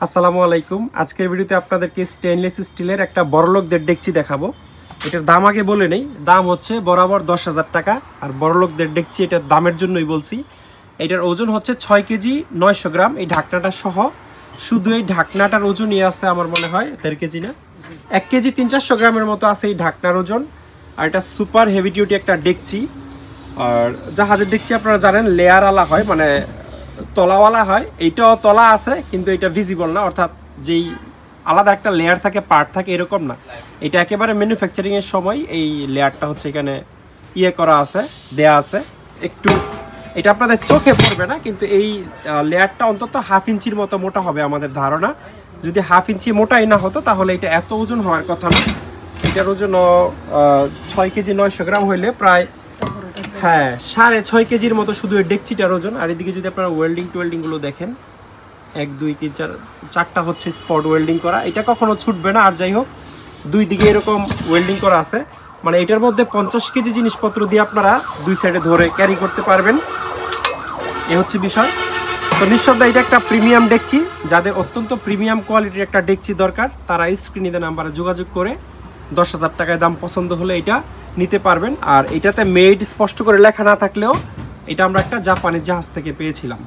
আসসালামু আলাইকুম। আজকের ভিডিওতে আপনাদেরকে স্টেনলেস স্টিলের একটা বড়লোকদের ডেকচি দেখাবো। এটার দাম আগে বলে নেই, দাম হচ্ছে বরাবর 10,000 টাকা। আর বড়লোকদের ডেকচি এটার দামের জন্যই বলছি। এটার ওজন হচ্ছে 6 কেজি 900 গ্রাম, এই ঢাকনাটা সহ। শুধু এই ঢাকনাটার ওজনই আছে আমার মনে হয় 1.5 কেজি না, 1 কেজি 300-400 গ্রামের মতো আছে এই ঢাকনার ওজন। আর এটা সুপার হেভি ডিউটি একটা ডেকচি। আর জাহাজের ডেকচি আপনারা জানেন লেয়ারওয়ালা হয়, মানে তলাওয়ালা হয়। এইটাও তলা আছে কিন্তু এটা ভিজিবল না, অর্থাৎ যেই আলাদা একটা লেয়ার থাকে, পার্ট থাকে, এরকম না। এটা একেবারে ম্যানুফ্যাকচারিং এর সময় এই লেয়ারটা হচ্ছে এখানে করা আছে, দেয়া আছে। একটু এটা আপনাদের চোখে পড়বে না, কিন্তু এই লেয়ারটা অন্তত 1/2 ইঞ্চির মতো মোটা হবে আমাদের ধারণা। যদি 1/2 ইঞ্চি মোটাই না হতো তাহলে এটা এত ওজন হওয়ার কথা না। এটার ওজন 6 কেজি 900 গ্রাম হইলে প্রায় 6.5 কেজির মতো শুধু এই ডেকচিটার ওজন। আর এদিকে যদি আপনারা ওয়েল্ডিং গুলো দেখেন, 1 2 3 4 4টা হচ্ছে স্পট ওয়েল্ডিং করা। এটা কখনো ছুটবে না। আর যাই হোক, দুই দিকে এরকম ওয়েল্ডিং করা আছে, মানে এটার মধ্যে 50 কেজি জিনিসপত্র দিয়ে আপনারা দুই সাইডে ধরে ক্যারি করতে পারবেন। এ হচ্ছে বিষয়। তো নিঃসন্দেহে এটা একটা প্রিমিয়াম ডেকচি। যাদের অত্যন্ত প্রিমিয়াম কোয়ালিটির একটা ডেকচি দরকার, তারা স্ক্রিনে নাম্বারে যোগাযোগ করে 10,000 টাকায় দাম পছন্দ হলে এটা নিতে পারবেন। আর এটাতে মেড স্পষ্ট করে লেখা না থাকলেও এটা আমরা একটা জাপানি জাহাজ থেকে পেয়েছিলাম।